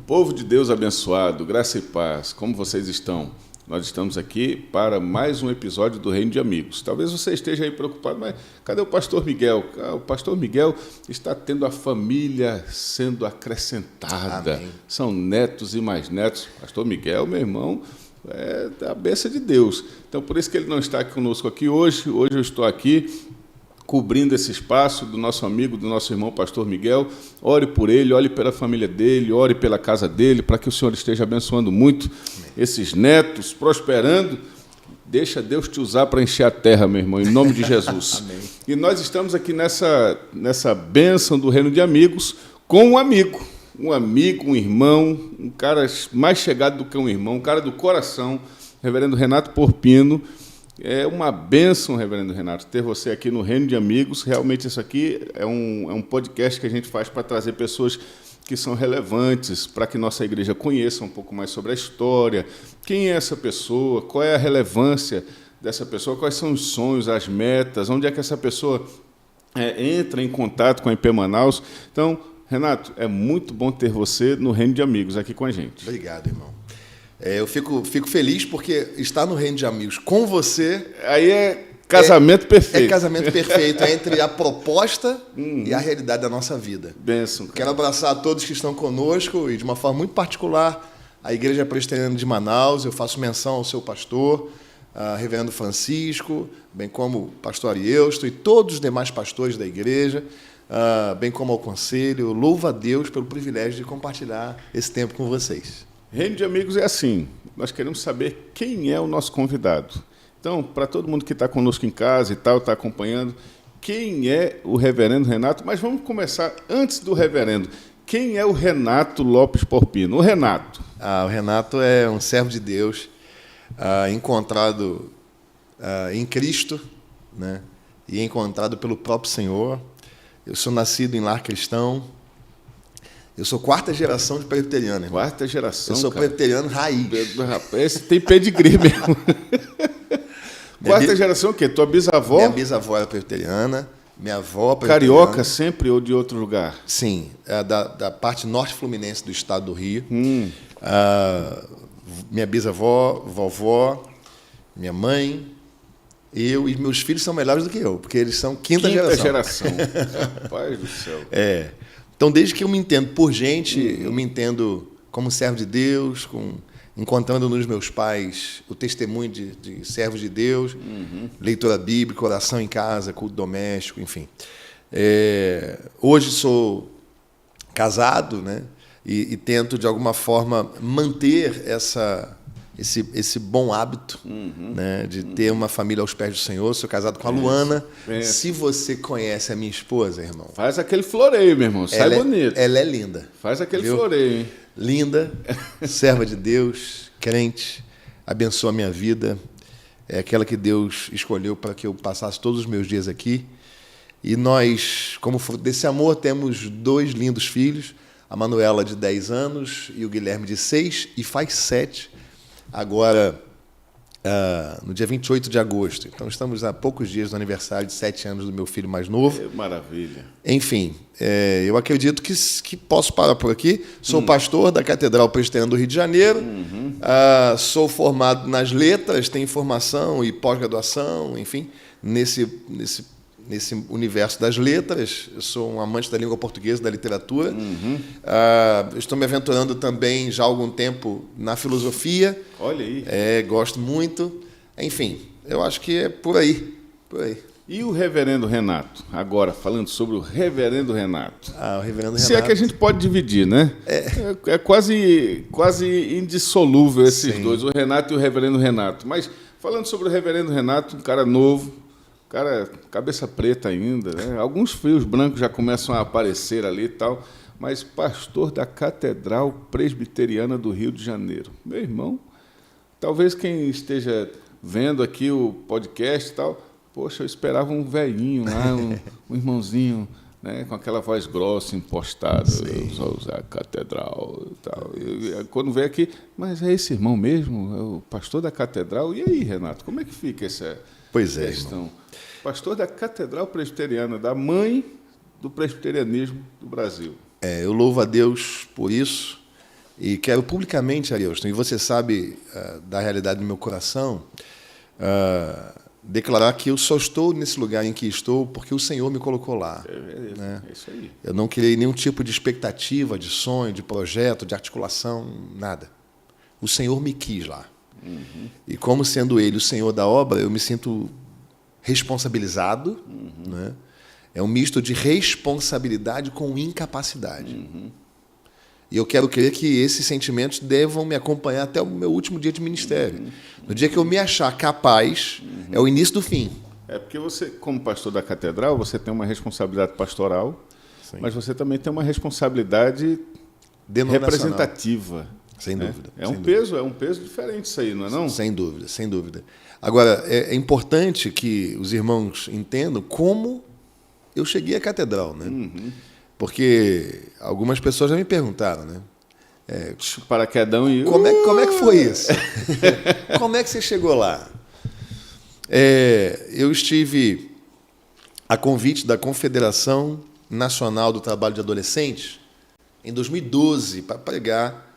Povo de Deus abençoado, graça e paz, como vocês estão? Nós estamos aqui para mais um episódio do Reino de Amigos. Talvez você esteja aí preocupado, mas cadê o pastor Miguel? O pastor Miguel está tendo a família sendo acrescentada. Amém. São netos e mais netos. Pastor Miguel, meu irmão, é a bênção de Deus. Então, por isso que ele não está conosco aqui hoje. Hoje eu estou aqui cobrindo esse espaço do nosso amigo, do nosso irmão pastor Miguel. Ore por ele, ore pela família dele, ore pela casa dele, para que o Senhor esteja abençoando muito esses netos, prosperando. Deixa Deus te usar para encher a terra, meu irmão, em nome de Jesus. Amém. E nós estamos aqui nessa bênção do Reino de Amigos com um amigo, um irmão, um cara mais chegado do que um irmão, um cara do coração, reverendo Renato Porpino. É uma bênção, reverendo Renato, ter você aqui no Reino de Amigos. Realmente isso aqui é um podcast que a gente faz para trazer pessoas que são relevantes, para que nossa igreja conheça um pouco mais sobre a história, quem é essa pessoa, qual é a relevância dessa pessoa, quais são os sonhos, as metas, onde é que essa pessoa entra em contato com a IP Manaus. Então, Renato, é muito bom ter você no Reino de Amigos aqui com a gente. Obrigado, irmão. Eu fico feliz porque estar no Reino de Amigos com você... Aí é casamento perfeito. É casamento perfeito entre a proposta e a realidade da nossa vida. Bênção. Cara. Quero abraçar a todos que estão conosco e, de uma forma muito particular, a Igreja Presbiteriana de Manaus. Eu faço menção ao seu pastor, reverendo Francisco, bem como o pastor Arieusto e todos os demais pastores da igreja, bem como ao conselho. Louvo a Deus pelo privilégio de compartilhar esse tempo com vocês. Reino de Amigos é assim, nós queremos saber quem é o nosso convidado. Então, para todo mundo que está conosco em casa e tal, está acompanhando, quem é o reverendo Renato? Mas vamos começar antes do reverendo. Quem é o Renato Lopes Porpino? O Renato. O Renato é um servo de Deus, encontrado em Cristo, né? E encontrado pelo próprio Senhor. Eu sou nascido em lar cristão. Eu sou quarta geração de presbiteriano, irmão. Quarta geração, eu sou presbiteriano raiz. Esse tem pedigree mesmo. Quarta geração o quê? Tua bisavó? Minha bisavó era presbiteriana, minha avó Carioca sempre ou de outro lugar? Sim, da parte norte fluminense do estado do Rio. Minha bisavó, vovó, minha mãe, eu e meus filhos são melhores do que eu, porque eles são quinta geração. Rapaz do céu. Então, desde que eu me entendo por gente, eu me entendo como servo de Deus, encontrando nos meus pais o testemunho de servos de Deus, leitura bíblica, oração em casa, culto doméstico, enfim. Hoje sou casado, né, e tento, de alguma forma, manter esse bom hábito, né, de ter uma família aos pés do Senhor. Sou casado com a Luana. Se você conhece a minha esposa, irmão... Faz aquele floreio, meu irmão. Sai bonito. Ela é linda. Faz aquele floreio, hein? Linda, serva de Deus, crente, abençoa a minha vida. É aquela que Deus escolheu para que eu passasse todos os meus dias aqui. E nós, como fruto desse amor, temos 2 lindos filhos. A Manuela, de 10 anos, e o Guilherme, de 6, e faz 7. Agora, no dia 28 de agosto. Então, estamos há poucos dias do aniversário de 7 anos do meu filho mais novo. Maravilha. Enfim, eu acredito que posso parar por aqui. Sou pastor da Catedral Presbiteriana do Rio de Janeiro. Sou formado nas letras, tenho formação e pós-graduação, enfim, nesse universo das letras. Eu sou um amante da língua portuguesa, da literatura. Estou me aventurando também, já há algum tempo, na filosofia. Olha aí. Gosto muito. Enfim, eu acho que é por aí. E o reverendo Renato? Agora, falando sobre o reverendo Renato. O reverendo Renato... Se é que a gente pode dividir, né? É quase indissolúvel esses dois, o Renato e o reverendo Renato. Mas, falando sobre o reverendo Renato, um cara novo, cara, cabeça preta ainda, né? Alguns fios brancos já começam a aparecer ali e tal, mas pastor da Catedral Presbiteriana do Rio de Janeiro. Meu irmão, talvez quem esteja vendo aqui o podcast e tal, poxa, eu esperava um velhinho lá, um irmãozinho, né, com aquela voz grossa, impostada, eu só usar a catedral e tal. Quando veio aqui, mas é esse irmão mesmo, é o pastor da Catedral? E aí, Renato, como é que fica essa questão? Irmão. Pastor da Catedral Presbiteriana, da mãe do presbiterianismo do Brasil. Eu louvo a Deus por isso. E quero publicamente, Arielson, e você sabe da realidade do meu coração, declarar que eu só estou nesse lugar em que estou porque o Senhor me colocou lá. Né? É isso aí. Eu não criei nenhum tipo de expectativa, de sonho, de projeto, de articulação, nada. O Senhor me quis lá. Uhum. E como sendo Ele o Senhor da obra, eu me sinto responsabilizado. Uhum. Né? É um misto de responsabilidade com incapacidade. Uhum. E eu quero crer que esses sentimentos devam me acompanhar até o meu último dia de ministério. Uhum. No dia que eu me achar capaz, é o início do fim. É porque você, como pastor da catedral, você tem uma responsabilidade pastoral, sim, mas você também tem uma responsabilidade representativa. Sem dúvida. É um peso diferente isso aí, não é não? Sem dúvida, sem dúvida. Agora, é importante que os irmãos entendam como eu cheguei à catedral, né? Uhum. Porque algumas pessoas já me perguntaram, né? Paraquedão e... Como é que foi isso? Como é que você chegou lá? Eu estive a convite da Confederação Nacional do Trabalho de Adolescentes em 2012 para pregar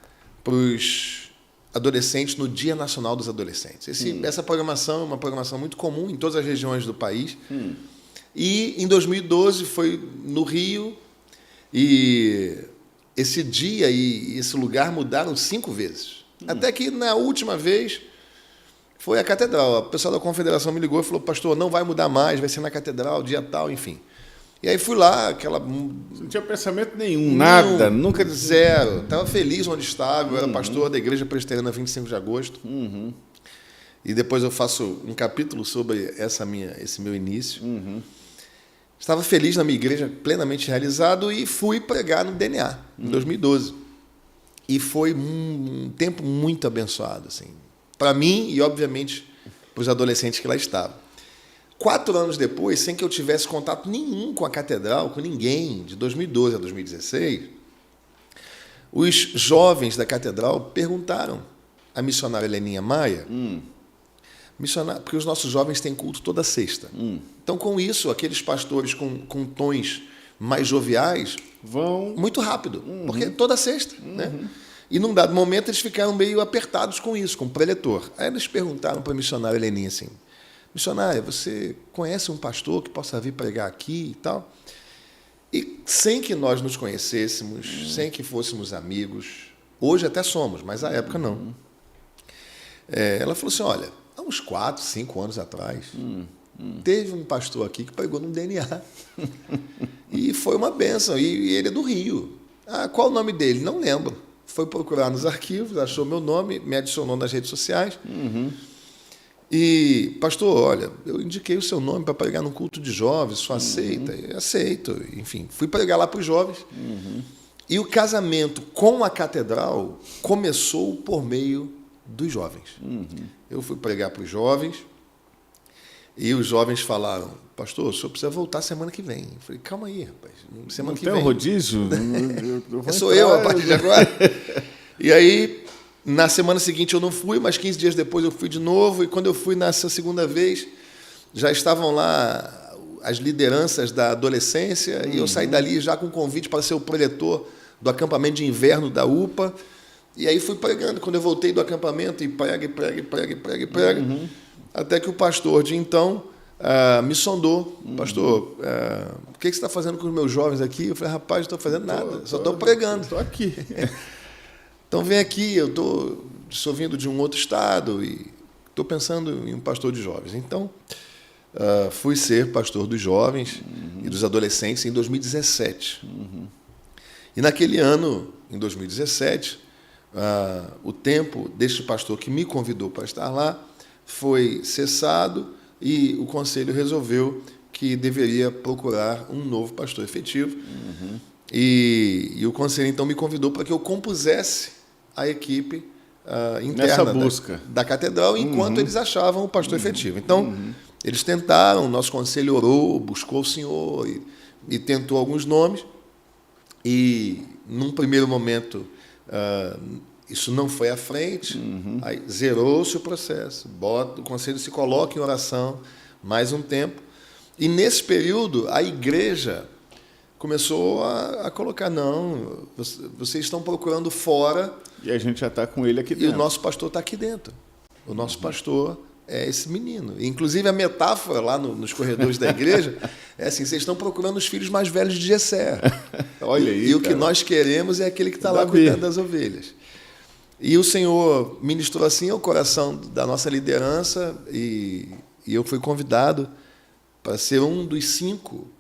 para os adolescentes no Dia Nacional dos Adolescentes. Essa programação é uma programação muito comum em todas as regiões do país. E em 2012 foi no Rio, e esse dia e esse lugar mudaram 5 vezes. Até que na última vez foi a catedral. O pessoal da Confederação me ligou e falou: pastor, não vai mudar mais, vai ser na catedral, dia tal, enfim. E aí fui lá, Você não tinha pensamento nenhum, nada, nunca... Zero. Estava feliz onde estava, eu era pastor da Igreja Presbiteriana 25 de agosto. Uhum. E depois eu faço um capítulo sobre esse meu início. Uhum. Estava feliz na minha igreja, plenamente realizado, e fui pregar no DNA, em 2012. E foi um tempo muito abençoado, assim, para mim e, obviamente, para os adolescentes que lá estavam. 4 anos depois, sem que eu tivesse contato nenhum com a catedral, com ninguém, de 2012 a 2016, os jovens da catedral perguntaram à missionária Leninha Maia, porque os nossos jovens têm culto toda sexta. Então, com isso, aqueles pastores com tons mais joviais vão muito rápido, porque toda sexta. Né? E, num dado momento, eles ficaram meio apertados com isso, com o preletor. Aí eles perguntaram para a missionária Leninha assim: missionária, você conhece um pastor que possa vir pregar aqui e tal? E sem que nós nos conhecêssemos, sem que fôssemos amigos, hoje até somos, mas à época não. Ela falou assim: olha, há uns 4, 5 anos atrás, teve um pastor aqui que pregou no DNA. E foi uma bênção. E ele é do Rio. Qual o nome dele? Não lembro. Foi procurar nos arquivos, achou meu nome, me adicionou nas redes sociais. E, pastor, olha, eu indiquei o seu nome para pregar num culto de jovens, só aceita? Aceito. Enfim, fui pregar lá para os jovens. E o casamento com a catedral começou por meio dos jovens. Eu fui pregar para os jovens, e os jovens falaram: pastor, o senhor precisa voltar semana que vem. Eu falei: calma aí, rapaz, semana que vem. Tem um rodízio? Sou eu, a partir de agora. E aí, na semana seguinte eu não fui, mas 15 dias depois eu fui de novo, e quando eu fui nessa segunda vez, já estavam lá as lideranças da adolescência, e eu saí dali já com convite para ser o preletor do acampamento de inverno da UPA. E aí fui pregando. Quando eu voltei do acampamento, e prega, até que o pastor de então me sondou: pastor, o que você está fazendo com os meus jovens aqui? Eu falei: rapaz, não estou fazendo nada, só estou pregando. Estou aqui. Então vem aqui, eu sou vindo de um outro estado e estou pensando em um pastor de jovens. Então, fui ser pastor dos jovens e dos adolescentes em 2017. E naquele ano, em 2017, o tempo deste pastor que me convidou para estar lá foi cessado, e o conselho resolveu que deveria procurar um novo pastor efetivo. E o conselho então me convidou para que eu compusesse a equipe interna da catedral, enquanto eles achavam o pastor efetivo. Então, eles tentaram, nosso conselho orou, buscou o Senhor e tentou alguns nomes, e num primeiro momento isso não foi à frente. Aí zerou-se o processo, o conselho se coloca em oração mais um tempo, e nesse período a igreja começou a colocar, não, vocês estão procurando fora. E a gente já está com ele aqui dentro. E o nosso pastor está aqui dentro. O nosso pastor é esse menino. Inclusive, a metáfora lá nos corredores da igreja é assim, vocês estão procurando os filhos mais velhos de Jessé. Olha aí, e o que nós queremos é aquele que está lá cuidando das ovelhas. E o Senhor ministrou assim ao coração da nossa liderança e eu fui convidado para ser um dos 5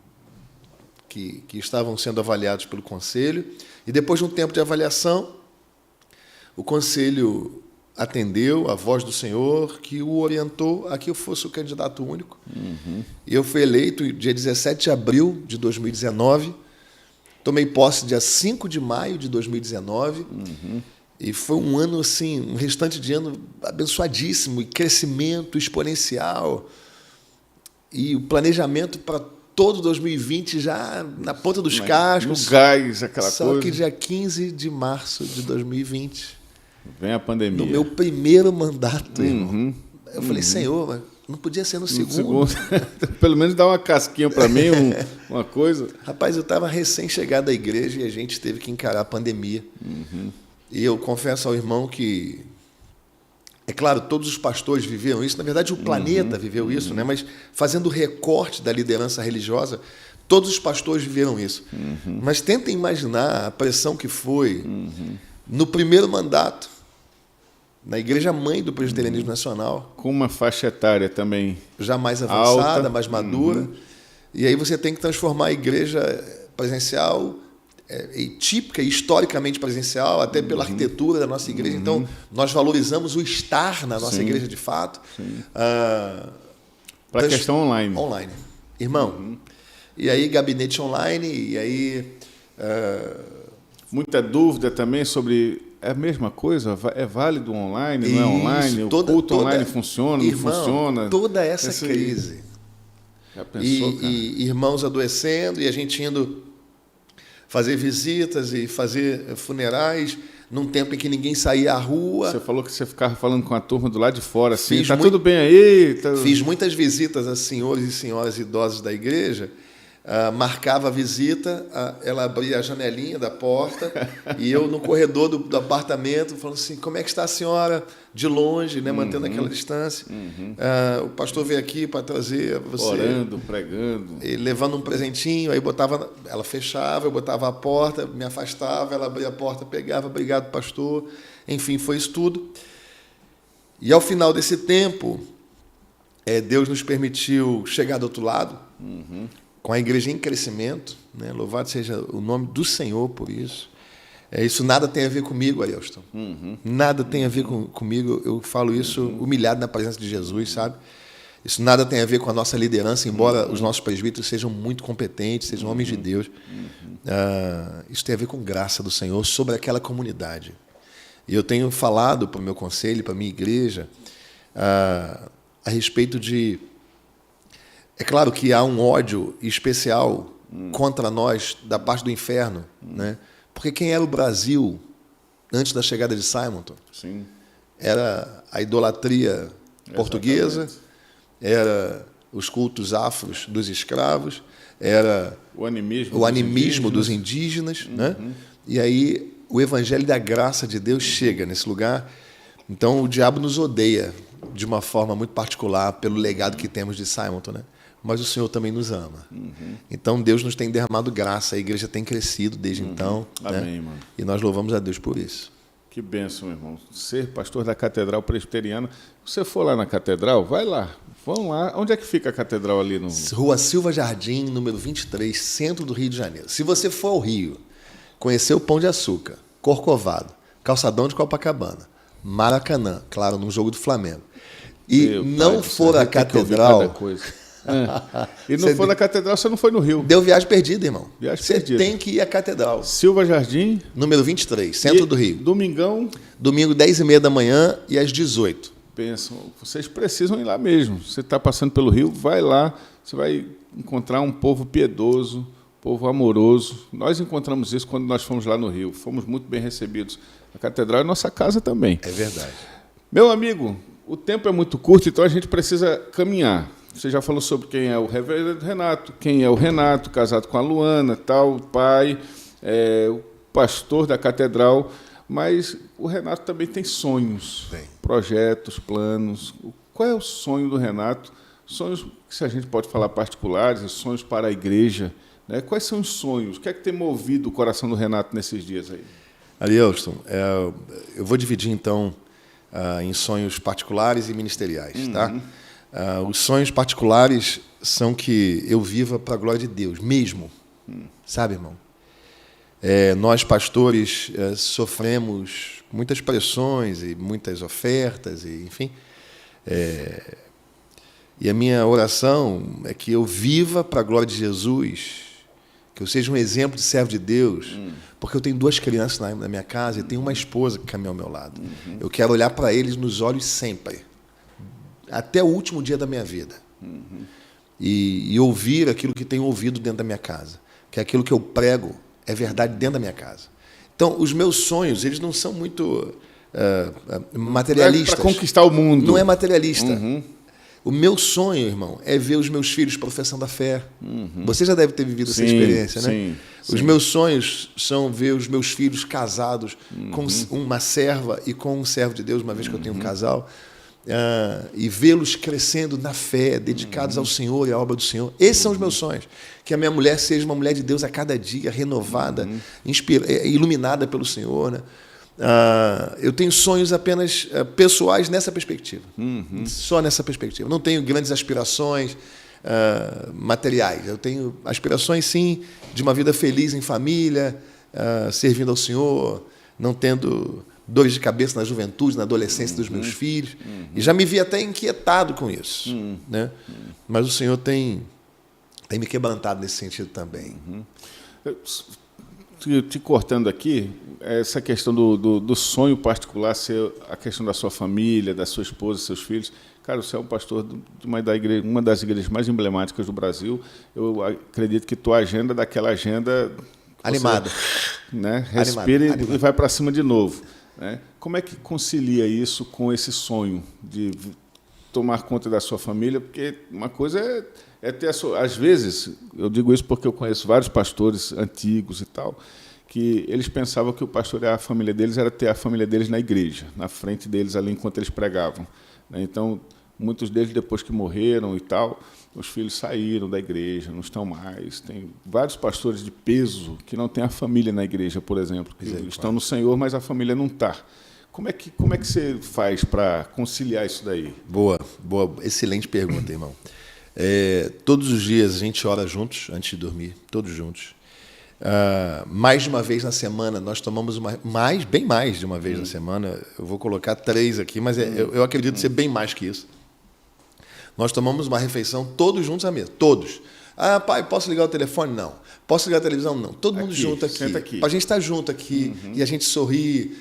que estavam sendo avaliados pelo conselho. E depois de um tempo de avaliação, o conselho atendeu a voz do Senhor, que o orientou a que eu fosse o candidato único. E eu fui eleito dia 17 de abril de 2019, tomei posse dia 5 de maio de 2019, e foi um ano, assim, um restante de ano abençoadíssimo, e crescimento exponencial, e o planejamento para todo 2020 já na ponta dos cascos. No gás, aquela coisa. Só que dia 15 de março de 2020... Vem a pandemia. No meu primeiro mandato, irmão. Eu falei, Senhor, mas não podia ser no segundo. Pelo menos dá uma casquinha para mim, uma coisa. Rapaz, eu estava recém-chegado à igreja e a gente teve que encarar a pandemia. E eu confesso ao irmão que, é claro, todos os pastores viveram isso. Na verdade, o planeta viveu isso, né? Mas fazendo o recorte da liderança religiosa, todos os pastores viveram isso. Mas tentem imaginar a pressão que foi no primeiro mandato, na igreja mãe do Presbiterianismo Nacional. Com uma faixa etária também já mais avançada, alta, mais madura. E aí você tem que transformar a igreja presencial, típica e historicamente presencial, até pela arquitetura da nossa igreja. Então, nós valorizamos o estar na nossa igreja de fato. Para a questão online. Online. Irmão, e aí gabinete online, e aí... Muita dúvida também sobre... É a mesma coisa? É válido online, não é online? O culto online funciona, irmão, não funciona? Toda essa crise. Já pensou, cara? E irmãos adoecendo, e a gente indo fazer visitas e fazer funerais num tempo em que ninguém saía à rua. Você falou que você ficava falando com a turma do lado de fora, assim, tudo bem aí? Fiz muitas visitas a senhores e senhoras idosos da igreja. Marcava a visita, ela abria a janelinha da porta e eu no corredor do apartamento falando assim, como é que está a senhora? De longe, né, mantendo aquela distância. O pastor veio aqui para trazer você. Orando, pregando. E levando um presentinho, aí ela fechava, eu botava a porta, me afastava, ela abria a porta, pegava, obrigado, pastor. Enfim, foi isso tudo. E ao final desse tempo, Deus nos permitiu chegar do outro lado, com a igreja em crescimento, né? Louvado seja o nome do Senhor por isso. Isso nada tem a ver comigo, Ailton. Nada tem a ver comigo. Eu falo isso humilhado na presença de Jesus, sabe? Isso nada tem a ver com a nossa liderança, embora os nossos presbíteros sejam muito competentes, sejam homens de Deus. Isso tem a ver com graça do Senhor sobre aquela comunidade. E eu tenho falado para o meu conselho, para a minha igreja, a respeito de... É claro que há um ódio especial contra nós da parte do inferno, né? Porque quem era o Brasil antes da chegada de Simonton? Sim. Era a idolatria portuguesa, era os cultos afros dos escravos, era o animismo dos indígenas, né? E aí o evangelho da graça de Deus chega nesse lugar. Então o diabo nos odeia de uma forma muito particular pelo legado que temos de Simonton, né? Mas o Senhor também nos ama. Então, Deus nos tem derramado graça, a igreja tem crescido desde então. Amém, né? mano. E nós louvamos a Deus por isso. Que bênção, irmão. Ser pastor da Catedral Presbiteriana. Se você for lá na Catedral, vai lá. Vão lá. Onde é que fica a Catedral ali? Rua Silva Jardim, número 23, centro do Rio de Janeiro. Se você for ao Rio, conhecer o Pão de Açúcar, Corcovado, Calçadão de Copacabana, Maracanã, claro, num jogo do Flamengo, e não for à Catedral... E não foi na Catedral, você não foi no Rio. Deu viagem perdida, irmão. Você tem que ir à Catedral. Silva Jardim. Número 23, centro do Rio. Domingão. Domingo, 10h30 da manhã e às 18h. Pensam, vocês precisam ir lá mesmo. Você está passando pelo Rio, vai lá. Você vai encontrar um povo piedoso, povo amoroso. Nós encontramos isso quando nós fomos lá no Rio. Fomos muito bem recebidos. A Catedral é nossa casa também. É verdade. Meu amigo, o tempo é muito curto, então a gente precisa caminhar. Você já falou sobre quem é o reverendo Renato, quem é o Renato, casado com a Luana, tal, o pai, o pastor da catedral, mas o Renato também tem sonhos, projetos, planos. Qual é o sonho do Renato? Sonhos, se a gente pode falar particulares, sonhos para a igreja, né? Quais são os sonhos? O que é que tem movido o coração do Renato nesses dias aí? Arielston, eu vou dividir, então, em sonhos particulares e ministeriais. Tá? Os sonhos particulares são que eu viva para a glória de Deus, mesmo. Sabe, irmão? Nós, pastores, sofremos muitas pressões e muitas ofertas, e, enfim. E a minha oração é que eu viva para a glória de Jesus, que eu seja um exemplo de servo de Deus, porque eu tenho 2 crianças na minha casa e tenho uma esposa que caminha ao meu lado. Eu quero olhar para eles nos olhos sempre, até o último dia da minha vida. E ouvir aquilo que tenho ouvido dentro da minha casa, que aquilo que eu prego é verdade dentro da minha casa. Então, os meus sonhos, eles não são muito materialistas. Para conquistar o mundo. Não é materialista. O meu sonho, irmão, é ver os meus filhos professando a fé. Você já deve ter vivido essa experiência, né? Sim. Os meus sonhos são ver os meus filhos casados com uma serva e com um servo de Deus, uma vez que eu tenho um casal, e vê-los crescendo na fé, dedicados ao Senhor e à obra do Senhor. Esses são os meus sonhos. Que a minha mulher seja uma mulher de Deus a cada dia, renovada, iluminada pelo Senhor, né? Eu tenho sonhos apenas pessoais nessa perspectiva, só nessa perspectiva. Não tenho grandes aspirações materiais. Eu tenho aspirações, sim, de uma vida feliz em família, servindo ao Senhor, não tendo dores de cabeça na juventude, na adolescência dos meus filhos. E já me vi até inquietado com isso, né? Mas o Senhor tem me quebrantado nesse sentido também. Te cortando aqui, essa questão do sonho particular ser a questão da sua família, da sua esposa, seus filhos. Cara, você é um pastor de uma das igrejas mais emblemáticas do Brasil. Eu acredito que tua agenda é daquela agenda Animada. Né, respira e vai para cima de novo. Né? Como é que concilia isso com esse sonho de tomar conta da sua família? Porque uma coisa é ter às vezes, eu digo isso porque eu conheço vários pastores antigos e tal, que eles pensavam que o pastor e a família deles era ter a família deles na igreja, na frente deles ali enquanto eles pregavam. Então, muitos deles, depois que morreram e tal, os filhos saíram da igreja, não estão mais. Tem vários pastores de peso que não têm a família na igreja, por exemplo, que estão no Senhor, mas a família não está. Como é que você faz para conciliar isso daí? Boa, excelente pergunta, irmão. Todos os dias a gente ora juntos, antes de dormir, todos juntos. Mais de uma vez na semana, nós tomamos bem mais de uma vez na semana. Eu vou colocar 3 aqui, mas eu acredito ser bem mais que isso. Nós tomamos uma refeição todos juntos à mesa, todos. Pai, posso ligar o telefone? Não. Posso ligar a televisão? Não. Todo mundo junto aqui. Senta aqui. Para a gente estar junto aqui e a gente sorrir,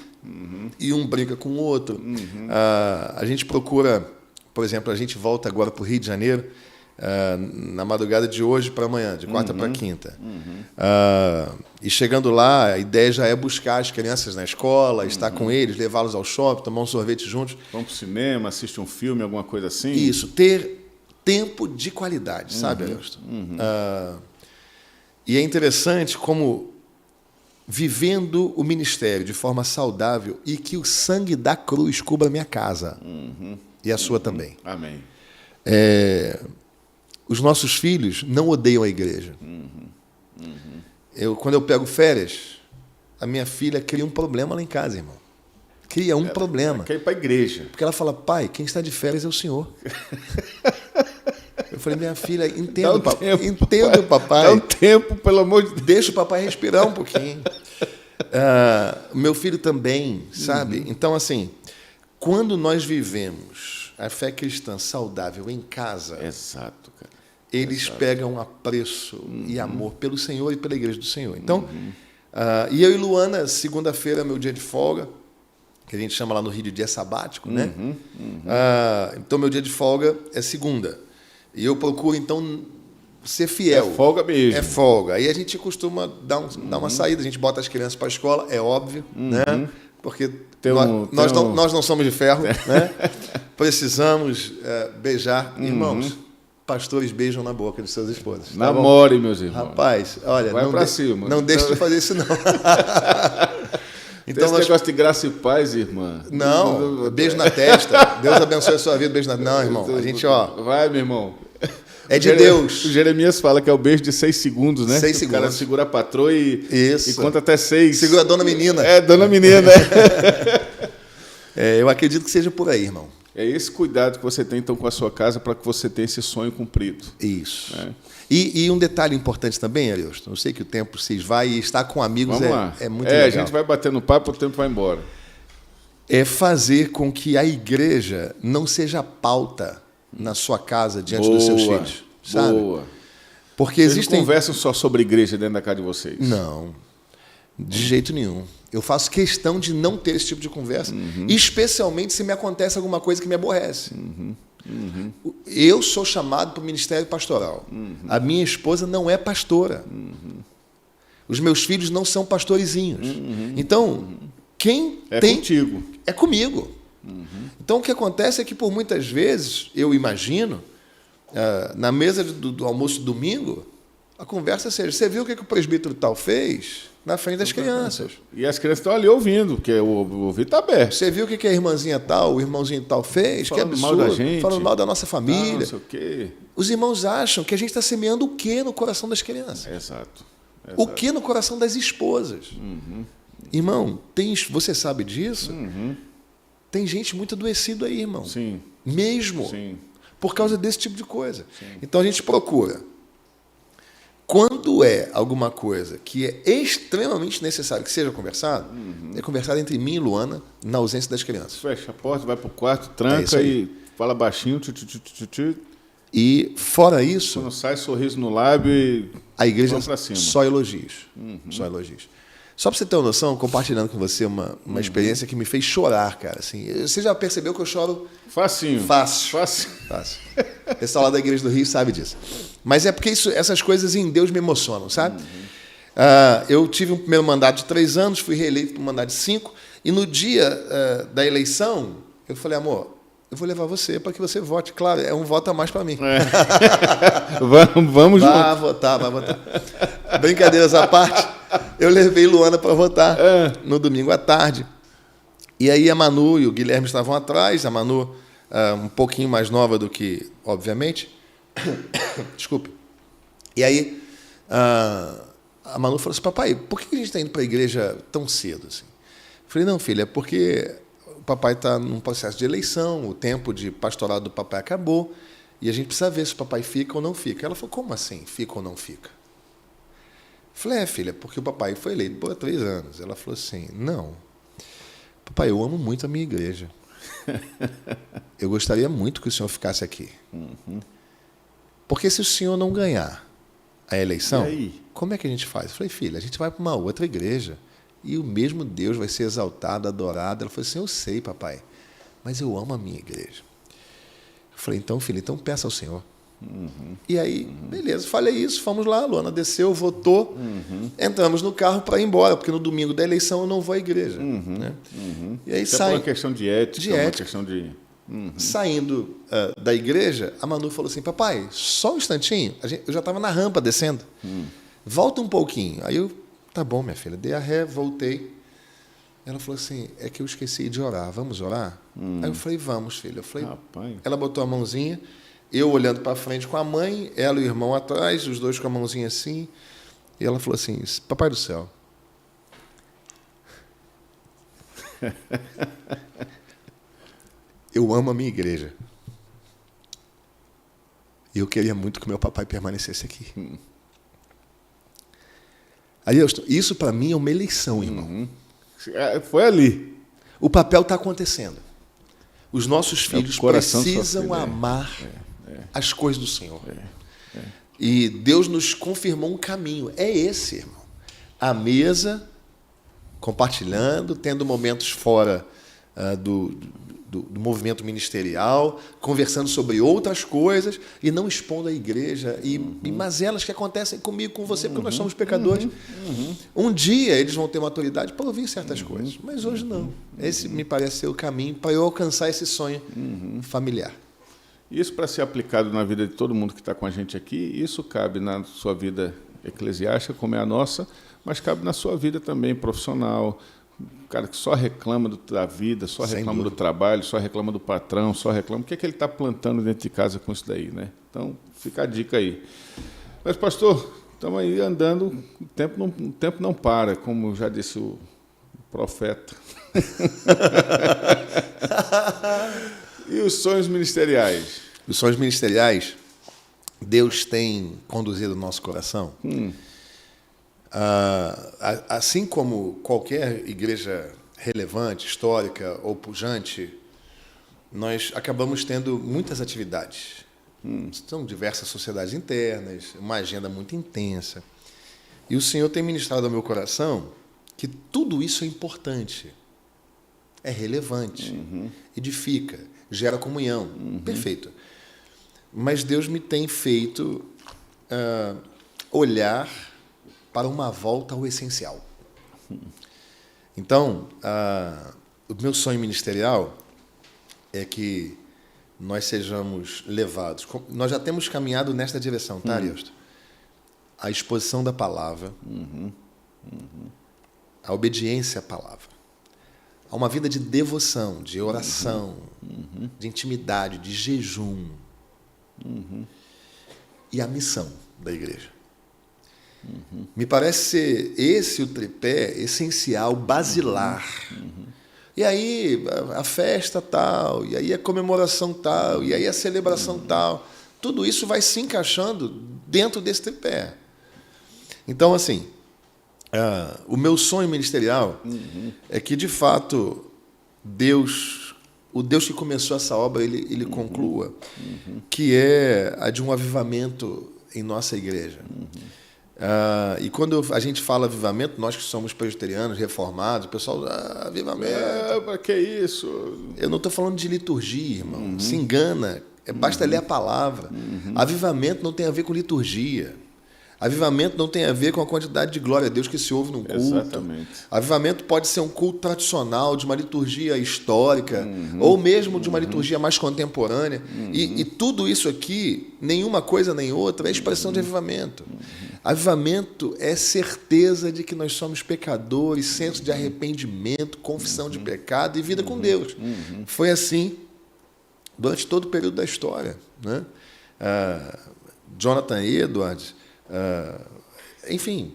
e um brinca com o outro. A gente procura, por exemplo, a gente volta agora para o Rio de Janeiro, na madrugada de hoje para amanhã, de quarta para quinta. E chegando lá, a ideia já é buscar as crianças na escola, estar com eles, levá-los ao shopping, tomar um sorvete juntos. Vamos para o cinema, assistir um filme, alguma coisa assim? Isso, ter tempo de qualidade, sabe, Arielston? E é interessante como, vivendo o ministério de forma saudável e que o sangue da cruz cubra a minha casa e a sua também. Amém. Os nossos filhos não odeiam a igreja. Quando eu pego férias, a minha filha cria um problema lá em casa, irmão. Cria um problema. Ela quer ir para a igreja. Porque ela fala, pai, quem está de férias é o senhor. Eu falei, minha filha, entendo, papai. Dá um tempo, pelo amor de Deus. Deixa o papai respirar um pouquinho. Meu filho também, sabe? Então, assim, quando nós vivemos a fé cristã saudável em casa, exato, cara. Eles pegam apreço e amor pelo Senhor e pela igreja do Senhor. Então, e eu e Luana, segunda-feira é meu dia de folga, que a gente chama lá no Rio de dia sabático, né? Então, meu dia de folga é segunda. E eu procuro, então, ser fiel. É folga mesmo. É folga. Aí a gente costuma dar uma saída, a gente bota as crianças para a escola, é óbvio, né? Porque nós não somos de ferro, né? Precisamos beijar. Irmãos, pastores beijam na boca de seus esposos. Namorem, meus irmãos. Rapaz, olha, vai pra cima. Não deixe de fazer isso, não. Então, esse negócio de graça e paz, irmã. Não, beijo na testa. Deus abençoe a sua vida, beijo na... Não, irmão, a gente, Vai, meu irmão. É de Deus. O Jeremias fala que é o beijo de 6 segundos, né? 6 segundos. O cara segura a patroa e conta até 6. Segura a dona menina. Dona menina. Eu acredito que seja por aí, irmão. É esse cuidado que você tem, então, com a sua casa para que você tenha esse sonho cumprido. Isso. E um detalhe importante também, Ariosto, eu sei que o tempo se esvai e estar com amigos é muito legal. A gente vai batendo papo, o tempo vai embora. É fazer com que a igreja não seja pauta na sua casa diante dos seus filhos. Sabe? Boa. Porque Vocês não conversam só sobre igreja dentro da casa de vocês? Não, de jeito nenhum. Eu faço questão de não ter esse tipo de conversa, especialmente se me acontece alguma coisa que me aborrece. Eu sou chamado para o ministério pastoral. A minha esposa não é pastora. Os meus filhos não são pastorizinhos. Então, quem tem... contigo. É comigo. Então, o que acontece é que, por muitas vezes, eu imagino, na mesa do almoço de domingo, a conversa seja, você viu o que o presbítero tal fez na frente das crianças? E as crianças estão ali ouvindo, porque o ouvido está aberto. Você viu o que a irmãzinha tal, o irmãozinho tal fez? Falando que absurdo. mal da gente. Falando mal da nossa família. Não sei o quê. Os irmãos acham que a gente está semeando o quê no coração das crianças? Exato. O que no coração das esposas? Irmão, você sabe disso? Tem gente muito adoecida aí, irmão. Sim. Mesmo. Sim. Por causa desse tipo de coisa. Sim. Então a gente procura. Quando é alguma coisa que é extremamente necessário que seja conversado, é conversado entre mim e Luana na ausência das crianças. Fecha a porta, vai para o quarto, tranca e fala baixinho. E fora isso... Quando sai, sorriso no lábio e a igreja vamos pra cima. Só elogios. Só elogios. Só para você ter uma noção, compartilhando com você uma experiência que me fez chorar, cara. Assim, você já percebeu que eu choro... Facinho. Fácil. O pessoal lá da Igreja do Rio sabe disso. Mas é porque essas coisas em Deus me emocionam, sabe? Eu tive um primeiro mandato de 3 anos, fui reeleito para um mandato de 5, e no dia da eleição, eu falei, amor, eu vou levar você para que você vote. Claro, é um voto a mais para mim. Vamos junto. Vai votar. Brincadeiras à parte, eu levei Luana para votar no domingo à tarde. E aí a Manu e o Guilherme estavam atrás, a Manu um pouquinho mais nova do que, obviamente. Desculpe. E aí a Manu falou assim, papai, por que a gente está indo para a igreja tão cedo? Assim? Eu falei, não, filha, é porque o papai está num processo de eleição, o tempo de pastorado do papai acabou, e a gente precisa ver se o papai fica ou não fica. Ela falou, como assim, fica ou não fica? Eu falei, filha, porque o papai foi eleito por 3 anos. Ela falou assim, não, papai, eu amo muito a minha igreja. Eu gostaria muito que o senhor ficasse aqui. Porque se o senhor não ganhar a eleição, como é que a gente faz? Eu falei, filha, a gente vai para uma outra igreja e o mesmo Deus vai ser exaltado, adorado. Ela falou assim, eu sei, papai, mas eu amo a minha igreja. Eu falei, então, filha, então peça ao Senhor. E aí, beleza, falei isso, fomos lá, a Luana desceu, votou, entramos no carro para ir embora, porque no domingo da eleição eu não vou à igreja. Né? E aí é uma questão de ética, uma questão de... Saindo da igreja, a Manu falou assim, papai, só um instantinho, eu já estava na rampa descendo, volta um pouquinho. Aí eu, tá bom, minha filha, dei a ré, voltei. Ela falou assim, é que eu esqueci de orar, vamos orar? Aí eu falei, vamos, filha. Eu falei, ela botou a mãozinha, eu olhando para frente com a mãe, ela e o irmão atrás, os dois com a mãozinha assim, e ela falou assim, papai do céu, eu amo a minha igreja. E eu queria muito que meu papai permanecesse aqui. Aí, isso para mim é uma eleição, irmão. Foi ali. O papel está acontecendo. Os nossos filhos precisam amar as coisas do Senhor. E Deus nos confirmou um caminho. É esse, irmão. A mesa, compartilhando, tendo momentos fora do movimento ministerial, conversando sobre outras coisas e não expondo a igreja e mazelas que acontecem comigo, com você, porque nós somos pecadores. Um dia eles vão ter maturidade para ouvir certas coisas, mas hoje não. Esse me parece ser o caminho para eu alcançar esse sonho familiar. Isso para ser aplicado na vida de todo mundo que está com a gente aqui, isso cabe na sua vida eclesiástica, como é a nossa, mas cabe na sua vida também profissional. O cara que só reclama da vida, só reclama do trabalho, só reclama do patrão, só reclama. O que é que ele está plantando dentro de casa com isso daí, né? Então, fica a dica aí. Mas, pastor, estamos aí andando, o tempo não para, como já disse o profeta. E os sonhos ministeriais? Os sonhos ministeriais, Deus tem conduzido o nosso coração. Assim como qualquer igreja relevante, histórica ou pujante, nós acabamos tendo muitas atividades. São diversas sociedades internas, uma agenda muito intensa. E o Senhor tem ministrado ao meu coração que tudo isso é importante, é relevante, edifica, gera comunhão. Perfeito. Mas Deus me tem feito olhar para uma volta ao essencial. Então, o meu sonho ministerial é que nós sejamos levados. Nós já temos caminhado nesta direção, tá, Ariosto? A exposição da palavra, a obediência à palavra, a uma vida de devoção, de oração, de intimidade, de jejum, e a missão da igreja. Me parece ser esse o tripé essencial, basilar. E aí a festa tal, e aí a comemoração tal, e aí a celebração tal. Tudo isso vai se encaixando dentro desse tripé. Então, assim, o meu sonho ministerial é que, de fato, o Deus que começou essa obra, ele conclua, que é a de um avivamento em nossa igreja. E quando a gente fala avivamento, nós que somos presbiterianos, reformados, o pessoal, avivamento. Para que isso? Eu não estou falando de liturgia, irmão. Se engana. Basta ler a palavra. Avivamento não tem a ver com liturgia. Avivamento não tem a ver com a quantidade de glória a Deus que se ouve num culto. Exatamente. Avivamento pode ser um culto tradicional, de uma liturgia histórica, ou mesmo de uma liturgia mais contemporânea. E tudo isso aqui, nenhuma coisa nem outra, é expressão de avivamento. Avivamento é certeza de que nós somos pecadores, senso de arrependimento, confissão de pecado e vida com Deus. Foi assim durante todo o período da história, né? Jonathan Edwards, enfim,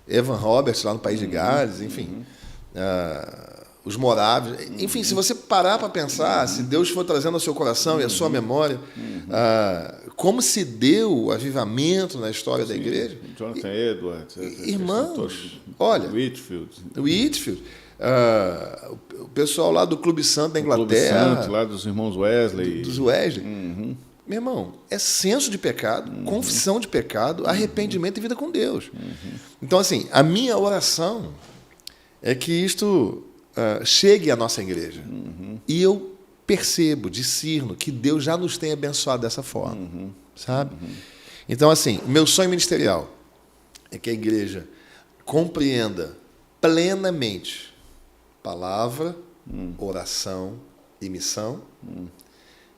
Evan Roberts lá no País de Gales, enfim, os moráveis, enfim, se você parar para pensar, se Deus for trazendo ao seu coração e à sua memória, como se deu o avivamento na história da igreja. Jonathan Edwards, irmãos, olha, Whitefield, o pessoal lá do Clube Santo da Inglaterra, Clube Santo, lá dos irmãos Wesley, dos Wesley. Meu irmão, é senso de pecado, confissão de pecado, arrependimento e vida com Deus. Então, assim, a minha oração é que isto chegue à nossa igreja. E eu percebo, discerno, que Deus já nos tem abençoado dessa forma, sabe? Então, assim, o meu sonho ministerial é que a igreja compreenda plenamente palavra, oração e missão,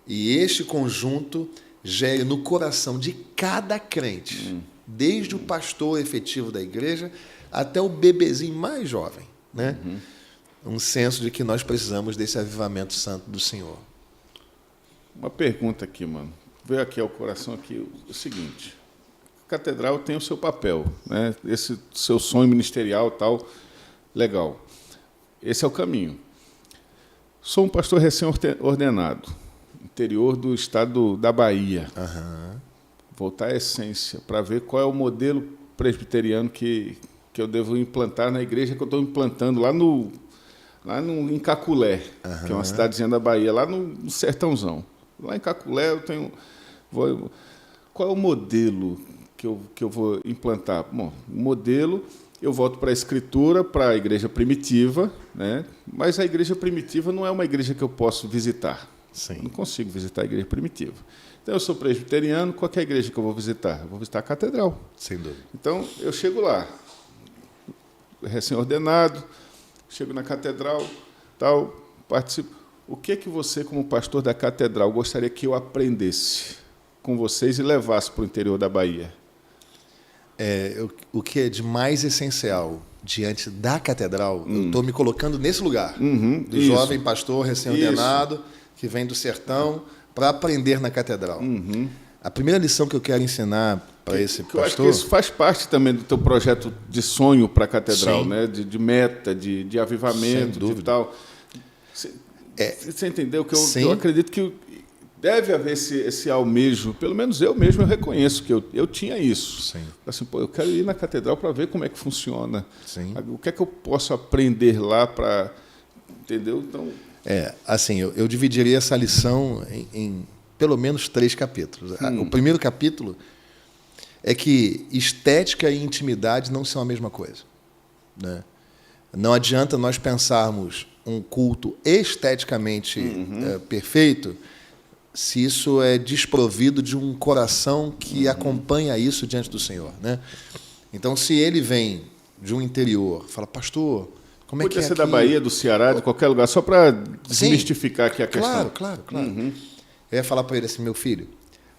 e este conjunto gere no coração de cada crente, desde o pastor efetivo da igreja até o bebezinho mais jovem, né? Um senso de que nós precisamos desse avivamento santo do Senhor. Uma pergunta aqui, mano. Veio aqui ao coração aqui o seguinte: a catedral tem o seu papel, né? Esse seu sonho ministerial tal, legal. Esse é o caminho. Sou um pastor recém-ordenado, interior do estado da Bahia. Voltar à essência, para ver qual é o modelo presbiteriano que eu devo implantar na igreja que eu estou implantando lá em Caculé, que é uma cidadezinha da Bahia, lá no sertãozão. Lá em Caculé eu tenho... Qual é o modelo que eu vou implantar? Bom, o modelo, eu volto para a Escritura, para a igreja primitiva, né? Mas a igreja primitiva não é uma igreja que eu posso visitar. Sim. Eu não consigo visitar a igreja primitiva. Então, eu sou presbiteriano, qual é a igreja que eu vou visitar? Eu vou visitar a catedral. Sem dúvida. Então, eu chego lá, recém-ordenado, chego na catedral, tal, participo. o que é que você, como pastor da catedral, gostaria que eu aprendesse com vocês e levasse para o interior da Bahia? O que é de mais essencial diante da catedral, eu estou me colocando nesse lugar, do isso. jovem pastor recém-ordenado, que vem do sertão, para aprender na catedral. A primeira lição que eu quero ensinar para esse pastor... Eu acho que isso faz parte também do teu projeto de sonho para a catedral, Sim. né? De meta, de avivamento, de tal. Você entendeu? Que eu acredito que deve haver esse almejo, pelo menos eu mesmo reconheço que eu tinha isso. Sim. Assim, eu quero ir na catedral para ver como é que funciona. Sim. O que é que eu posso aprender lá para... Entendeu? Então... assim, eu dividiria essa lição em pelo menos 3 capítulos. O primeiro capítulo é que estética e intimidade não são a mesma coisa, né? Não adianta nós pensarmos um culto esteticamente perfeito se isso é desprovido de um coração que acompanha isso diante do Senhor, né? Então, se ele vem de um interior, fala, pastor, como é que é Podia ser aqui? da Bahia, do Ceará, de qualquer lugar, só para desmistificar aqui a questão. Claro. Eu ia falar para ele assim, meu filho,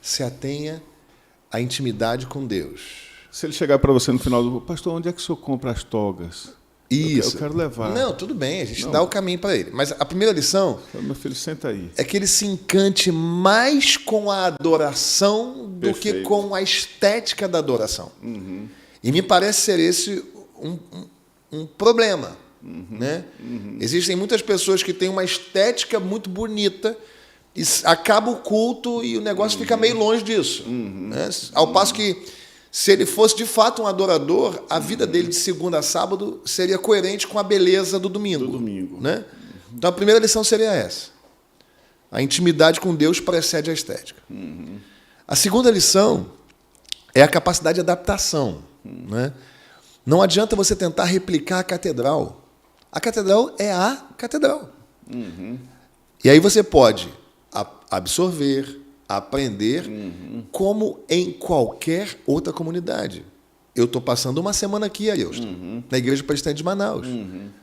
se atenha à intimidade com Deus. Se ele chegar para você no final do... Pastor, onde é que o senhor compra as togas? Isso. Eu quero levar. Não, tudo bem, a gente dá o caminho para ele. Mas a primeira lição Meu filho, senta aí. é que ele se encante mais com a adoração do que com a estética da adoração. E me parece ser esse um problema. Né? Existem muitas pessoas que têm uma estética muito bonita e acaba o culto e o negócio fica meio longe disso. Né? Ao passo que, se ele fosse de fato um adorador, a vida dele de segunda a sábado seria coerente com a beleza do domingo. Né? Então a primeira lição seria essa. A intimidade com Deus precede a estética. A segunda lição é a capacidade de adaptação. Né? Não adianta você tentar replicar a catedral. A catedral é a catedral. E aí você pode absorver, aprender, como em qualquer outra comunidade. Eu estou passando uma semana aqui, Ailton, na Igreja Presbiteriana de Manaus,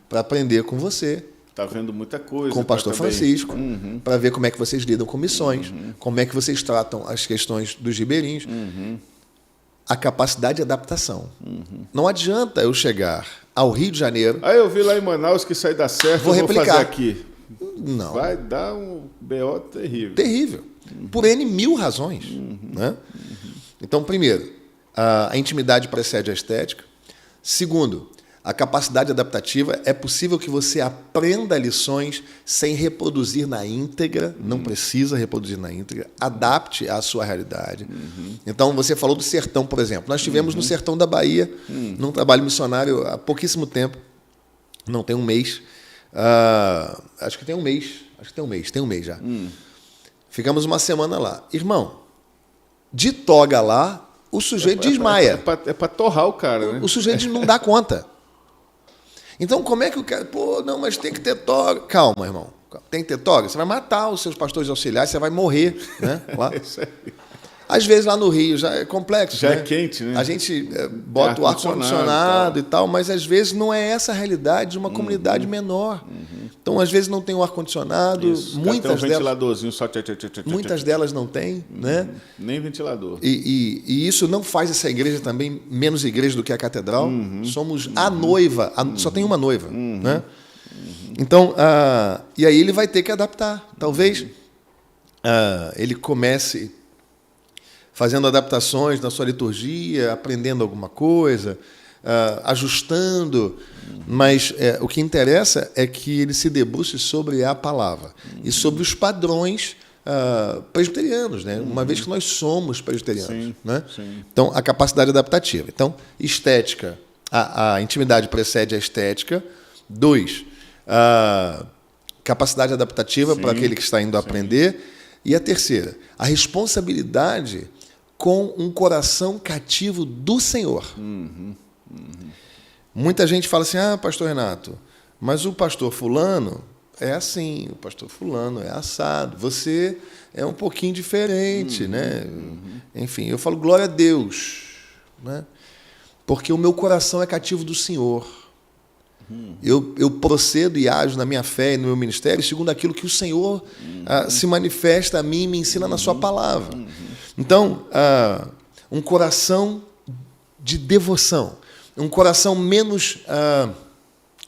para aprender com você. Está vendo muita coisa. Com o pastor Francisco, para ver como é que vocês lidam com missões, como é que vocês tratam as questões dos ribeirinhos. A capacidade de adaptação. Não adianta eu chegar ao Rio de Janeiro... eu vi lá em Manaus que sai da Serra, vou replicar. Vou fazer aqui. Não. Vai dar um BO terrível. Terrível. Por N mil razões. Né? Então, primeiro, a intimidade precede a estética. Segundo, a capacidade adaptativa. É possível que você aprenda lições sem reproduzir na íntegra. Não precisa reproduzir na íntegra. Adapte à sua realidade. Então, você falou do sertão, por exemplo. Nós estivemos no sertão da Bahia, num trabalho missionário há pouquíssimo tempo. Não, tem um mês. Acho que tem um mês. Tem um mês já. Ficamos uma semana lá. Irmão, de toga lá, o sujeito desmaia. É para torrar o cara, né? O sujeito não dá conta. Então, como é que o cara... Pô, não, mas tem que ter toga. Calma, irmão. Tem que ter toga. Você vai matar os seus pastores auxiliares, você vai morrer, né? Lá. Às vezes lá no Rio já é complexo. Já né? é quente, né? A gente bota o ar-condicionado e tal, mas às vezes não é essa a realidade de uma comunidade menor. Então, às vezes não tem o ar-condicionado, muitas tem um delas... ventiladorzinho só... Muitas delas não têm, né? Nem ventilador. E isso não faz essa igreja também menos igreja do que a catedral. Somos a noiva, só tem uma noiva. Né? Então, e aí ele vai ter que adaptar. Talvez ele comece fazendo adaptações na sua liturgia, aprendendo alguma coisa, ajustando, mas o que interessa é que ele se debruce sobre a palavra e sobre os padrões presbiterianos, né? Uma vez que nós somos presbiterianos. Né? Então, a capacidade adaptativa. Então, estética, a intimidade precede a estética. 2, capacidade adaptativa para aquele que está indo aprender. E a terceira, a responsabilidade com um coração cativo do Senhor. Muita gente fala assim, pastor Renato, mas o pastor fulano é assim, o pastor fulano é assado, você é um pouquinho diferente, né? Enfim, eu falo, glória a Deus, né? Porque o meu coração é cativo do Senhor. Eu procedo e ajo na minha fé e no meu ministério segundo aquilo que o Senhor se manifesta a mim e me ensina na sua palavra. Então, um coração de devoção, um coração menos...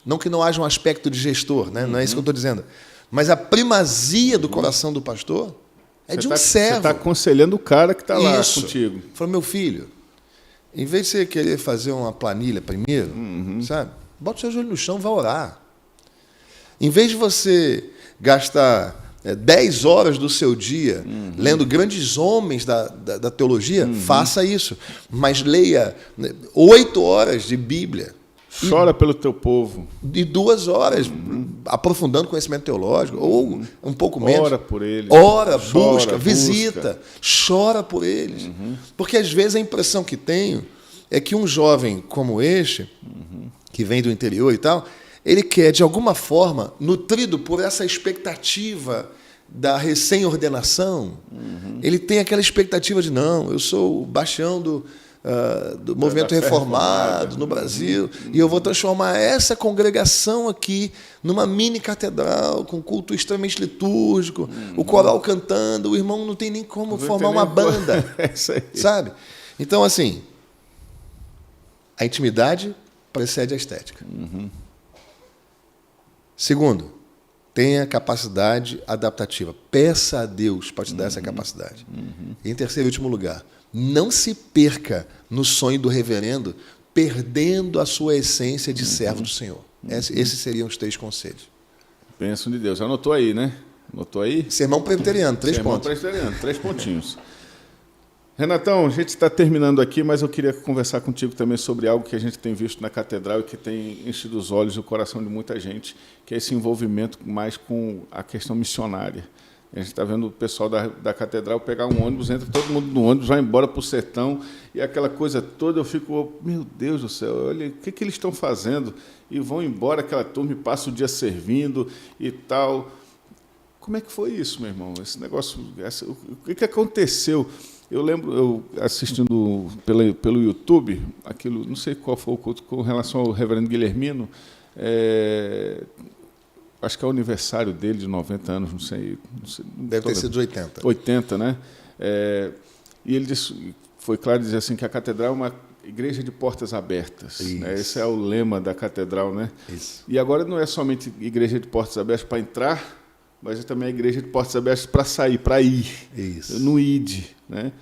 não que não haja um aspecto de gestor, né? Não é isso que eu estou dizendo. Mas a primazia do coração do pastor é de um servo. Você está aconselhando o cara que está lá contigo. Falou, meu filho, em vez de você querer fazer uma planilha primeiro, sabe? Bota o seu joelho no chão e vai orar. Em vez de você gastar 10 horas do seu dia lendo grandes homens da teologia, faça isso. Mas leia 8 horas de Bíblia. Chora pelo teu povo. De 2 horas, aprofundando conhecimento teológico, ou um pouco menos. Ora por eles. Ora, busca, visita, chora por eles. Porque às vezes a impressão que tenho é que um jovem como este, que vem do interior e tal, ele quer, de alguma forma, nutrido por essa expectativa da recém-ordenação, ele tem aquela expectativa de, não, eu sou o bastião do movimento reformado no Brasil, e eu vou transformar essa congregação aqui numa mini catedral, com culto extremamente litúrgico, o coral cantando, o irmão não tem nem como formar uma banda, sabe? Então, assim, a intimidade precede a estética. Segundo, tenha capacidade adaptativa. Peça a Deus para te dar essa capacidade. Em terceiro e último lugar, não se perca no sonho do reverendo, perdendo a sua essência de servo do Senhor. Esses seriam os 3 conselhos. Bênção de Deus. Anotou aí, né? Anotou aí? Sermão presbiteriano, 3 pontos. Sermão presbiteriano, 3 pontinhos. Renatão, a gente está terminando aqui, mas eu queria conversar contigo também sobre algo que a gente tem visto na catedral e que tem enchido os olhos e o coração de muita gente, que é esse envolvimento mais com a questão missionária. A gente está vendo o pessoal da catedral pegar um ônibus, entra todo mundo no ônibus, vai embora para o sertão, e aquela coisa toda, eu fico, meu Deus do céu, olha, o que eles estão fazendo? E vão embora, aquela turma, e passa o dia servindo e tal. Como é que foi isso, meu irmão? Esse negócio, o que aconteceu? Eu lembro, eu assistindo pelo YouTube, aquilo, não sei qual foi o culto, com relação ao reverendo Guilhermino, acho que é o aniversário dele, de 90 anos, não sei. Deve ter sido de 80. 80, né? E ele disse, foi claro dizer assim, que a catedral é uma igreja de portas abertas. Né? Esse é o lema da catedral, né? Isso. E agora não é somente igreja de portas abertas para entrar, mas é também a igreja de portas abertas para sair, para ir. Isso. No ID. Né?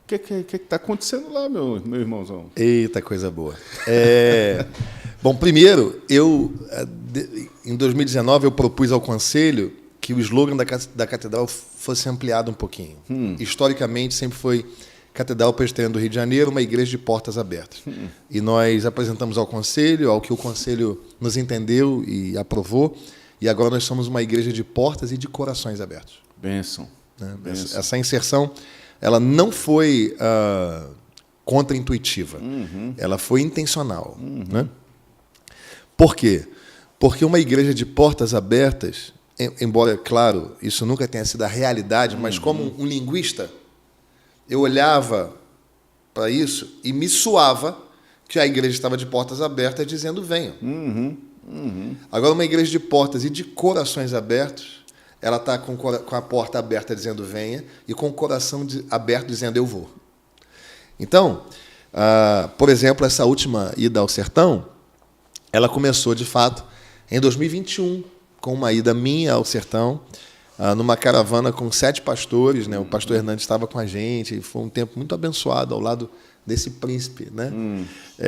O que está acontecendo lá, meu irmãozão? Eita, coisa boa. Bom, primeiro, em 2019, eu propus ao Conselho que o slogan da Catedral fosse ampliado um pouquinho. Historicamente, sempre foi Catedral Presbiteriana do Rio de Janeiro, uma igreja de portas abertas. E nós apresentamos ao Conselho, ao que o Conselho nos entendeu e aprovou, e agora nós somos uma igreja de portas e de corações abertos. Bênção. Né? Essa inserção, ela não foi contraintuitiva, ela foi intencional. Né? Por quê? Porque uma igreja de portas abertas, embora, claro, isso nunca tenha sido a realidade, mas como um linguista, eu olhava para isso e me suava que a igreja estava de portas abertas dizendo venham. Agora, uma igreja de portas e de corações abertos, ela está com a porta aberta dizendo venha e com o coração aberto dizendo eu vou. Então, por exemplo, essa última ida ao sertão, ela começou, de fato, em 2021, com uma ida minha ao sertão, numa caravana com 7 pastores. Né? O pastor Hernandes estava com a gente, e foi um tempo muito abençoado ao lado desse príncipe. Né?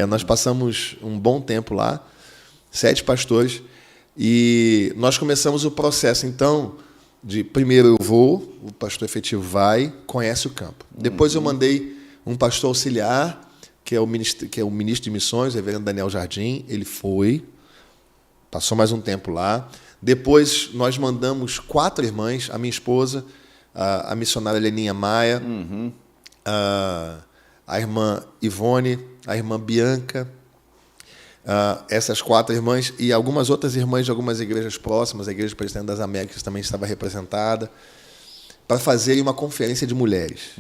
Nós passamos um bom tempo lá, 7 pastores, e nós começamos o processo, então, de primeiro eu vou, o pastor efetivo vai, conhece o campo. Depois eu mandei um pastor auxiliar, que é o ministro de missões, o reverendo Daniel Jardim. Ele foi, passou mais um tempo lá. Depois nós mandamos 4 irmãs, a minha esposa, a missionária Leninha Maia, a irmã Ivone, a irmã Bianca, essas 4 irmãs e algumas outras irmãs de algumas igrejas próximas, a Igreja Presbiteriana das Américas também estava representada, para fazerem uma conferência de mulheres.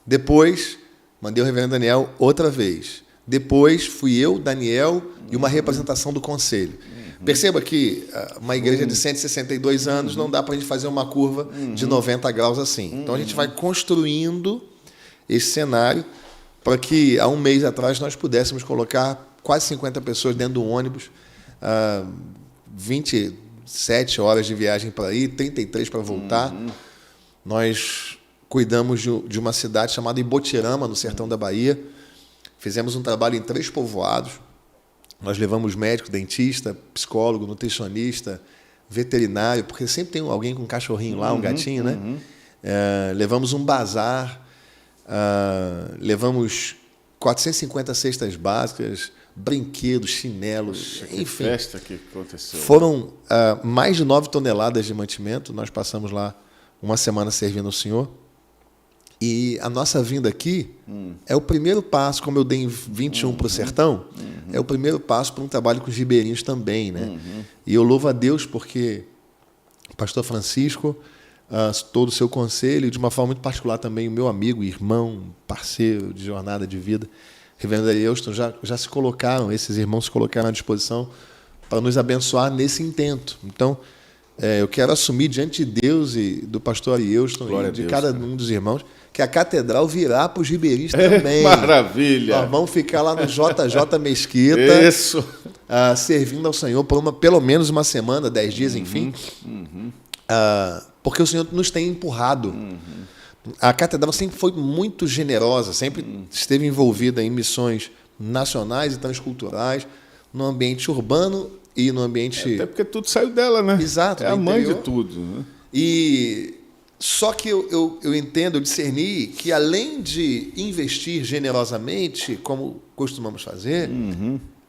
Depois, mandei o reverendo Daniel outra vez, Depois fui eu, Daniel e uma representação do conselho. Perceba que uma igreja de 162 anos não dá para a gente fazer uma curva de 90 graus assim. Então a gente vai construindo esse cenário para que há um mês atrás nós pudéssemos colocar quase 50 pessoas dentro do ônibus, 27 horas de viagem para ir, 33 para voltar. Nós cuidamos de uma cidade chamada Ibotirama, no sertão da Bahia. Fizemos um trabalho em 3 povoados. Nós levamos médico, dentista, psicólogo, nutricionista, veterinário, porque sempre tem alguém com um cachorrinho lá, um gatinho, né? Levamos um bazar, levamos 450 cestas básicas, brinquedos, chinelos, enfim. Que festa que aconteceu. Foram mais de 9 toneladas de mantimento. Nós passamos lá uma semana servindo ao Senhor. E a nossa vinda aqui é o primeiro passo, como eu dei em 21 para o sertão, é o primeiro passo para um trabalho com os ribeirinhos também, né? E eu louvo a Deus porque o pastor Francisco, todo o seu conselho, e de uma forma muito particular também o meu amigo, irmão, parceiro de jornada de vida, reverendo Euston, já se colocaram, esses irmãos se colocaram à disposição para nos abençoar nesse intento. Então, eu quero assumir diante de Deus e do pastor Euston e de cada um dos irmãos que a catedral virá para os ribeirinhos também. Maravilha! Nós vamos ficar lá no JJ Mesquita, isso. Servindo ao Senhor por pelo menos uma semana, 10 dias, enfim, porque o Senhor nos tem empurrado. A catedral sempre foi muito generosa, sempre esteve envolvida em missões nacionais e transculturais, no ambiente urbano e no ambiente... Até porque tudo saiu dela, né? Exato. É a mãe de tudo. Né? Só que eu entendo, eu discerni que além de investir generosamente, como costumamos fazer,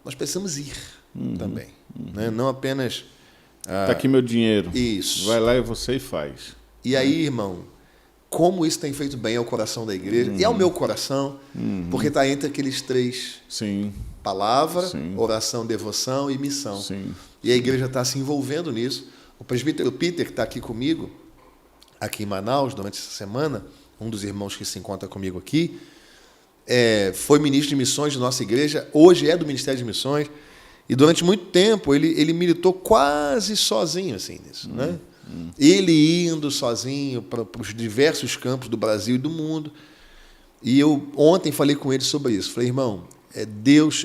nós precisamos ir também. Né? Não apenas... Está aqui meu dinheiro. Isso. Vai lá e você faz. E aí, irmão, como isso tem feito bem ao coração da igreja e ao meu coração, porque está entre aqueles 3... Sim. Palavra, oração, devoção e missão. Sim. E a igreja está se envolvendo nisso. O presbítero Peter, que está aqui comigo, aqui em Manaus, durante essa semana, um dos irmãos que se encontra comigo aqui, foi ministro de missões de nossa igreja, hoje é do Ministério de Missões, e durante muito tempo ele militou quase sozinho assim, nisso. Né? Ele indo sozinho para os diversos campos do Brasil e do mundo. E eu ontem falei com ele sobre isso. Falei, irmão,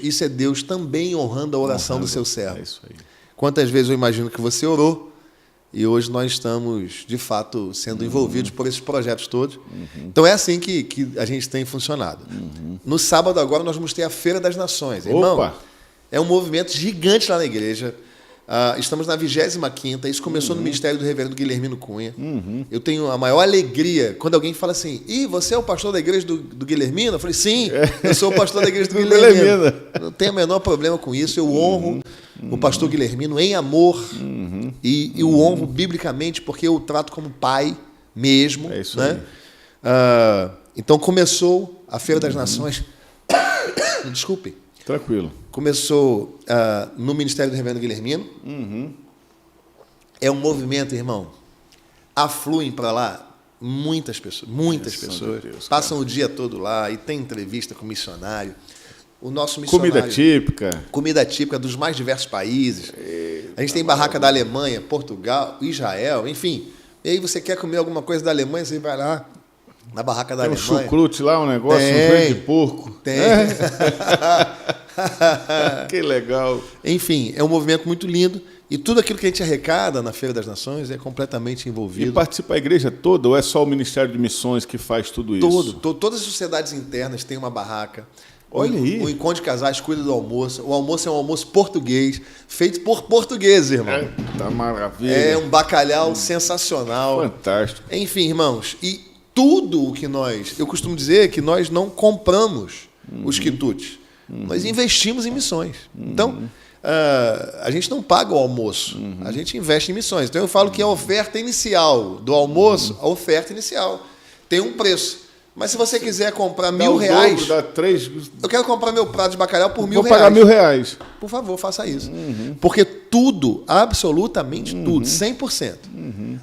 isso é Deus também honrando a oração do seu servo. É isso aí. Quantas vezes eu imagino que você orou e hoje nós estamos, de fato, sendo envolvidos por esses projetos todos. Então é assim que a gente tem funcionado. No sábado agora nós vamos ter a Feira das Nações. Irmão, Opa! É um movimento gigante lá na igreja. Estamos na 25ª, isso começou no ministério do reverendo Guilhermino Cunha. Eu tenho a maior alegria quando alguém fala assim, você é o pastor da igreja do Guilhermino? Eu falei, sim, eu sou o pastor da igreja do Guilhermino. Não tenho o menor problema com isso, eu honro o pastor Guilhermino em amor e o honro biblicamente porque eu o trato como pai mesmo. É isso né? Então começou a Feira das Nações. Desculpe. Tranquilo. Começou no Ministério do Reverendo Guilhermino. É um movimento, irmão. Afluem para lá muitas pessoas. Deus, passam o dia todo lá e tem entrevista com o missionário. O nosso missionário... Comida típica dos mais diversos países. A gente tem barraca da Alemanha, Portugal, Israel, enfim. E aí você quer comer alguma coisa da Alemanha, você vai lá na barraca da Alemanha. Tem um chucrute lá, um negócio, um joelho de porco. Tem. Que legal. Enfim, é um movimento muito lindo. E tudo aquilo que a gente arrecada na Feira das Nações é completamente envolvido. E participa a igreja toda ou é só o Ministério de Missões que faz tudo isso? Todas as sociedades internas têm uma barraca. Olha aí. O Encontro de Casais cuida do almoço. O almoço é um almoço português, feito por portugueses, irmão. Tá maravilha. É um bacalhau sensacional. Fantástico. Enfim, irmãos, e tudo o que eu costumo dizer que nós não compramos os quitutes. Nós investimos em missões. Então, a gente não paga o almoço, a gente investe em missões. Então, eu falo que a oferta inicial do almoço, a oferta inicial, tem um preço. Mas se você quiser comprar R$1.000... Dá 3... Eu quero comprar meu prato de bacalhau por R$1.000. Vou pagar R$1.000. Por favor, faça isso. Porque tudo, absolutamente tudo, 100%.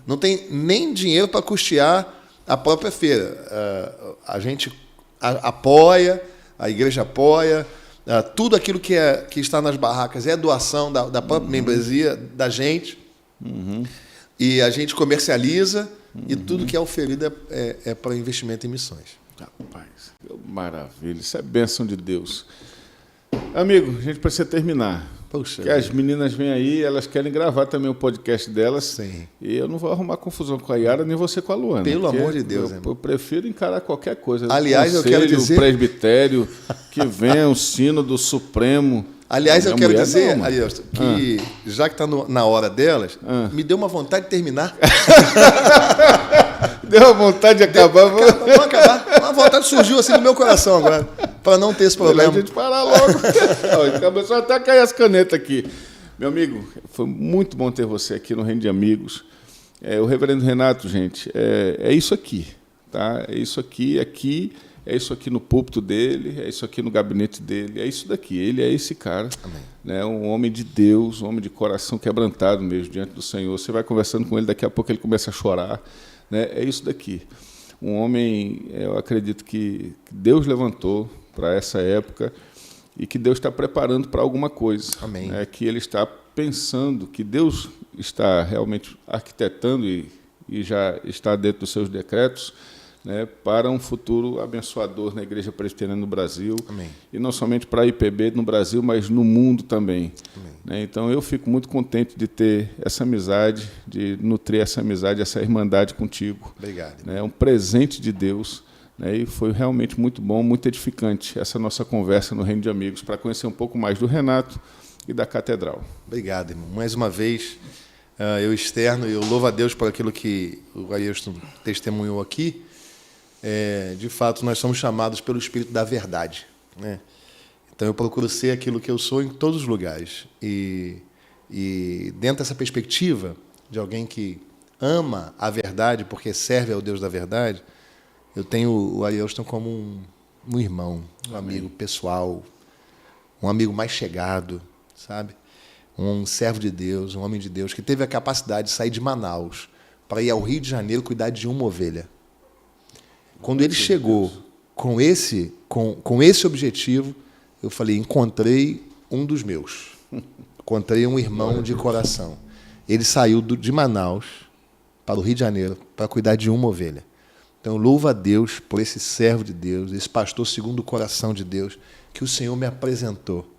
Não tem nem dinheiro para custear a própria feira. A gente apoia, a igreja apoia, Tudo aquilo que está nas barracas é doação da própria membresia, da gente. E a gente comercializa e tudo que é oferido é para investimento em missões. Rapaz, maravilha. Isso é bênção de Deus. Amigo, a gente precisa terminar. Puxa, porque as meninas vêm aí, elas querem gravar também o podcast delas. Sim. E eu não vou arrumar confusão com a Yara, nem você com a Luana. Pelo amor de Deus, eu prefiro encarar qualquer coisa. Aliás, eu quero dizer... o presbitério, que venha o sino do Supremo. Aliás, eu quero dizer, Ariosto, que já que está na hora delas, me deu uma vontade de terminar. Deu uma vontade de acabar. Vamos acabar. Uma vontade surgiu assim no meu coração agora, para não ter esse problema. A gente parar logo. Começou até a cair as canetas aqui. Meu amigo, foi muito bom ter você aqui no Reino de Amigos. O reverendo Renato, gente, é isso aqui. Tá? É isso aqui, é isso aqui no púlpito dele, é isso aqui no gabinete dele, é isso daqui. Ele é esse cara, né? Um homem de Deus, um homem de coração quebrantado mesmo diante do Senhor. Você vai conversando com ele, daqui a pouco ele começa a chorar. Né? É isso daqui. Um homem, eu acredito que Deus levantou para essa época e que Deus está preparando para alguma coisa. Amém. Né? Que ele está pensando, que Deus está realmente arquitetando e já está dentro dos seus decretos, né, para um futuro abençoador na Igreja Presbiteriana no Brasil. Amém. E não somente para a IPB no Brasil, mas no mundo também. Né? Então, eu fico muito contente de ter essa amizade, de nutrir essa amizade, essa irmandade contigo. Obrigado. Né? É um presente de Deus, né? E foi realmente muito bom, muito edificante essa nossa conversa no Reino de Amigos, para conhecer um pouco mais do Renato e da Catedral. Obrigado, irmão. Mais uma vez, eu externo e eu louvo a Deus por aquilo que o Ailton testemunhou aqui. De fato, nós somos chamados pelo Espírito da verdade, né? Então, eu procuro ser aquilo que eu sou em todos os lugares. E dentro dessa perspectiva de alguém que ama a verdade porque serve ao Deus da verdade, eu tenho o Ailton como um irmão, um amigo pessoal, um amigo mais chegado, sabe? Um servo de Deus, um homem de Deus, que teve a capacidade de sair de Manaus para ir ao Rio de Janeiro cuidar de uma ovelha. Quando ele chegou com esse objetivo, eu falei, encontrei um dos meus. Encontrei um irmão de coração. Ele saiu de Manaus para o Rio de Janeiro para cuidar de uma ovelha. Então, louvo a Deus por esse servo de Deus, esse pastor segundo o coração de Deus, que o Senhor me apresentou.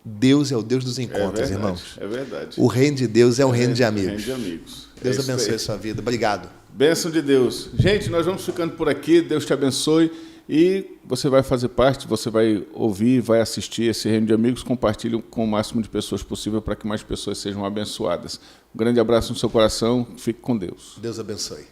Deus é o Deus dos encontros, irmãos. É verdade. O reino de Deus é o reino de amigos. Reino de amigos. Deus abençoe a sua vida. Obrigado. Bênção de Deus. Gente, nós vamos ficando por aqui. Deus te abençoe. E você vai fazer parte, você vai ouvir, vai assistir esse Reino de Amigos. Compartilhe com o máximo de pessoas possível para que mais pessoas sejam abençoadas. Um grande abraço no seu coração. Fique com Deus. Deus abençoe.